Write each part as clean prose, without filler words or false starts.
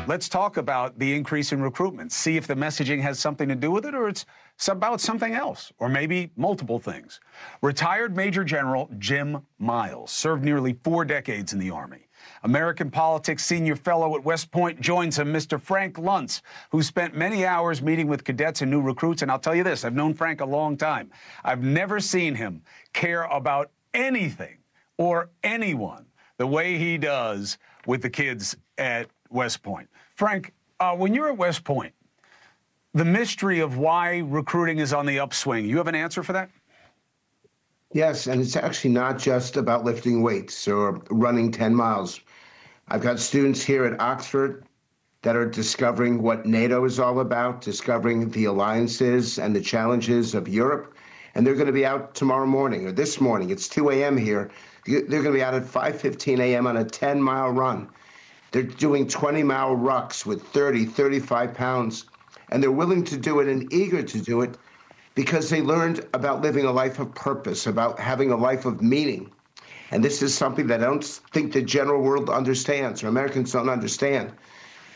Let's talk about the increase in recruitment. See if the messaging has something to do with it, or it's about something else, or maybe multiple things. Retired Major General Jim Myles served nearly 4 decades in the Army. American Politics senior fellow at West Point joins him, Mr. Frank Luntz, who spent many hours meeting with cadets and new recruits. And I'll tell you this, I've known Frank a long time. I've never seen him care about anything or anyone the way he does with the kids at West Point. Frank, when you're at West Point, the mystery of why recruiting is on the upswing, you have an answer for that? Yes, and it's actually not just about lifting weights or running 10 miles. I've got students here at Oxford that are discovering what NATO is all about, discovering the alliances and the challenges of Europe, and they're going to be out tomorrow morning, or this morning. It's 2 a.m. here. They're going to be out at 5:15 a.m. on a 10-mile run. They're doing 20-mile rucks with 30, 35 pounds, and they're willing to do it and eager to do it because they learned about living a life of purpose, about having a life of meaning. And this is something that I don't think the general world understands, or Americans don't understand,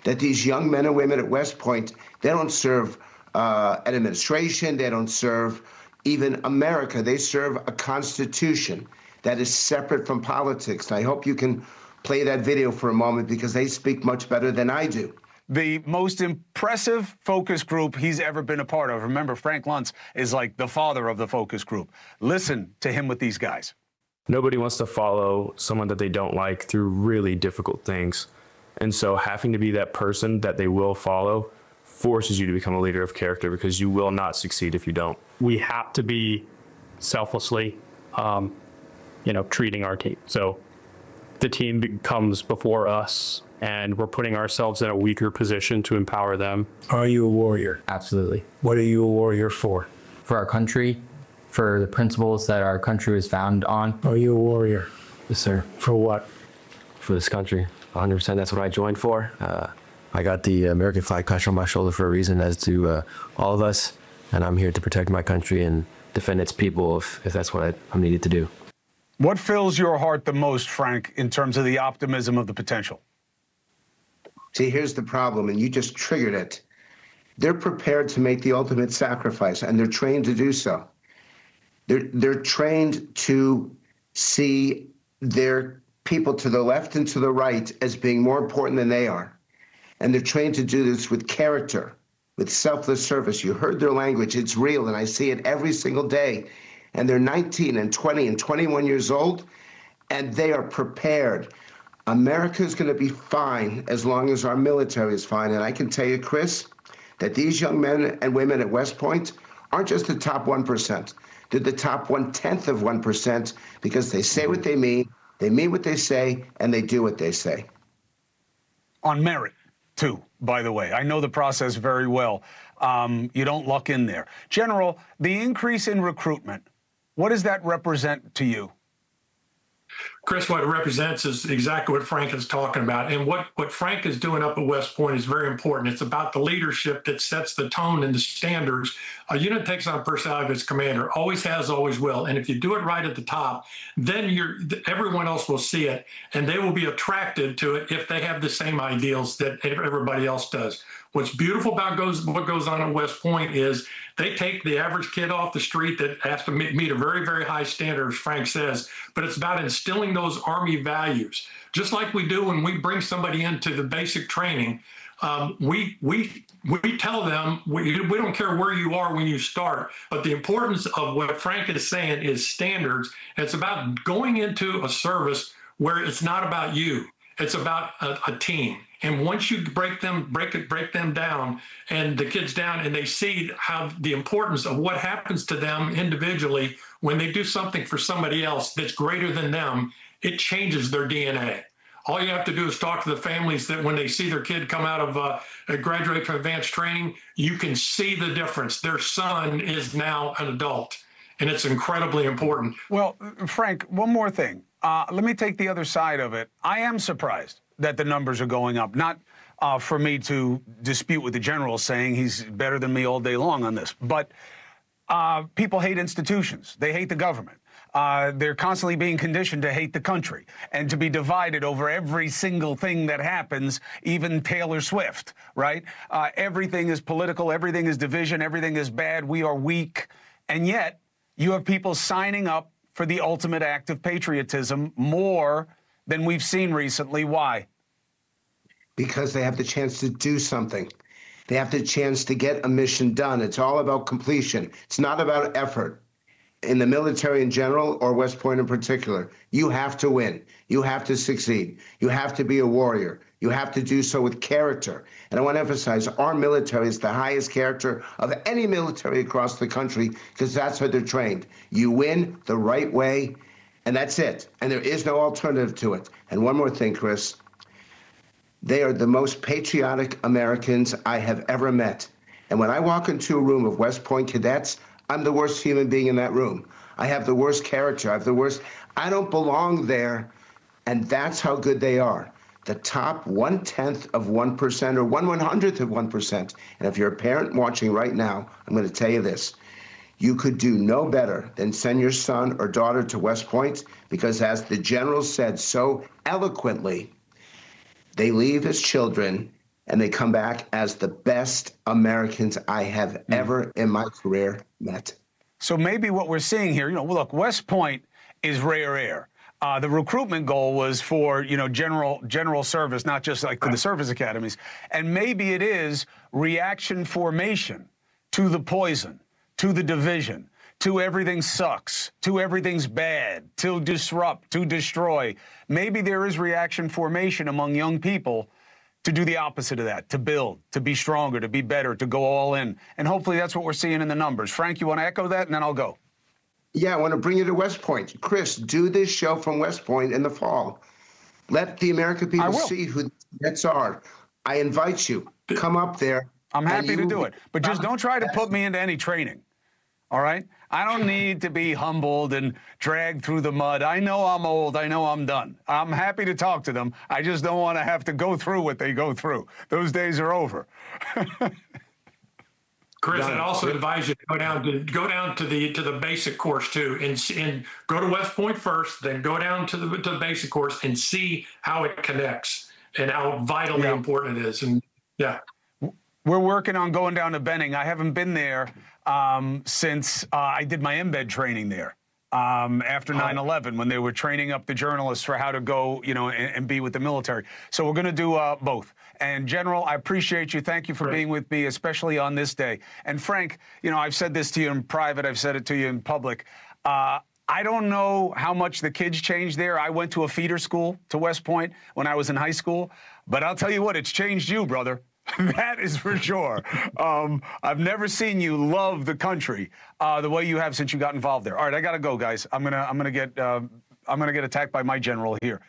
that these young men and women at West Point, they don't serve an administration, they don't serve even America, they serve a constitution that is separate from politics. And I hope you can play that video for a moment because they speak much better than I do. The most impressive focus group he's ever been a part of. Remember, Frank Luntz is like the father of the focus group. Listen to him with these guys. Nobody wants to follow someone that they don't like through really difficult things. And so having to be that person that they will follow forces you to become a leader of character because you will not succeed if you don't. We have to be selflessly, treating our team. So the team comes before us, and we're putting ourselves in a weaker position to empower them. Are you a warrior? Absolutely. What are you a warrior for? For our country, for the principles that our country was founded on. Are you a warrior? Yes, sir. For what? For this country. 100%. That's what I joined for. I got the American flag patch on my shoulder for a reason, as do all of us. And I'm here to protect my country and defend its people if that's what I'm needed to do. What fills your heart the most, Frank, in terms of the optimism of the potential? See, here's the problem, and you just triggered it. They're prepared to make the ultimate sacrifice, and they're trained to do so. They're trained to see their people to the left and to the right as being more important than they are. And they're trained to do this with character, with selfless service. You heard their language. It's real, and I see it every single day. And they're 19 and 20 and 21 years old, and they are prepared. America is going to be fine as long as our military is fine. And I can tell you, Chris, that these young men and women at West Point aren't just the top 1%. They're the top 1/10 of 1% because they say what they mean what they say, and they do what they say. On merit, too, by the way. I know the process very well. You don't luck in there. General, the increase in recruitment, what does that represent to you? Chris, what it represents is exactly what Frank is talking about. And what Frank is doing up at West Point is very important. It's about the leadership that sets the tone and the standards. A unit takes on personality of its commander, always has, always will. And if you do it right at the top, then everyone else will see it, and they will be attracted to it if they have the same ideals that everybody else does. What's beautiful about what goes on at West Point is they take the average kid off the street that has to meet a very, very high standard, as Frank says, but it's about instilling those Army values. Just like we do when we bring somebody into the basic training, we tell them, we don't care where you are when you start, but the importance of what Frank is saying is standards. It's about going into a service where it's not about you. It's about a team. And once you break them down and the kids down, and they see how the importance of what happens to them individually when they do something for somebody else that's greater than them, it changes their DNA. All you have to do is talk to the families that when they see their kid come out of graduate from advanced training, you can see the difference. Their son is now an adult, and it's incredibly important. Well, Frank, one more thing. Let me take the other side of it. I am surprised that the numbers are going up. Not for me to dispute with the general saying he's better than me all day long on this, but people hate institutions. They hate the government. They're constantly being conditioned to hate the country and to be divided over every single thing that happens, even Taylor Swift, right? Everything is political, everything is division, everything is bad, we are weak. And yet, you have people signing up for the ultimate act of patriotism more than we've seen recently. Why? Because they have the chance to do something. They have the chance to get a mission done. It's all about completion. It's not about effort. In the military in general, or West Point in particular, you have to win. You have to succeed. You have to be a warrior. You have to do so with character. And I want to emphasize, our military is the highest character of any military across the country, because that's how they're trained. You win the right way, and that's it. And there is no alternative to it. And one more thing, Chris. They are the most patriotic Americans I have ever met. And when I walk into a room of West Point cadets, I'm the worst human being in that room. I have the worst character. I have the worst. I don't belong there. And that's how good they are. The top 1/10 of 1% or 1/100th of 1%. And if you're a parent watching right now, I'm going to tell you this. You could do no better than send your son or daughter to West Point, because as the general said so eloquently, they leave as children and they come back as the best Americans I have ever in my career met. So maybe what we're seeing here, look, West Point is rare air. The recruitment goal was for, general service, not just like for the service academies. And maybe it is reaction formation to the poison, to the division, to everything sucks, to everything's bad, to disrupt, to destroy. Maybe there is reaction formation among young people to do the opposite of that, to build, to be stronger, to be better, to go all in. And hopefully that's what we're seeing in the numbers. Frank, you want to echo that, and then I'll go. Yeah, I want to bring you to West Point. Chris, do this show from West Point in the fall. Let the American people see who the cadets are. I invite you. Come up there. I'm happy to do it. But just don't try to put me into any training. All right? I don't need to be humbled and dragged through the mud. I know I'm old. I know I'm done. I'm happy to talk to them. I just don't want to have to go through what they go through. Those days are over. Chris, I'd also advise you to go down to the basic course too, and go to West Point first, then go down to the basic course and see how it connects and how vitally important it is. And we're working on going down to Benning. I haven't been there since I did my embed training there after 9/11, when they were training up the journalists for how to go, and be with the military. So we're going to do both. And General, I appreciate you. Thank you for being with me, especially on this day. And Frank, I've said this to you in private. I've said it to you in public. I don't know how much the kids changed there. I went to a feeder school to West Point when I was in high school. But I'll tell you what, it's changed you, brother. That is for sure. I've never seen you love the country the way you have since you got involved there. All right, I got to go, guys. I'm gonna get attacked by my general here.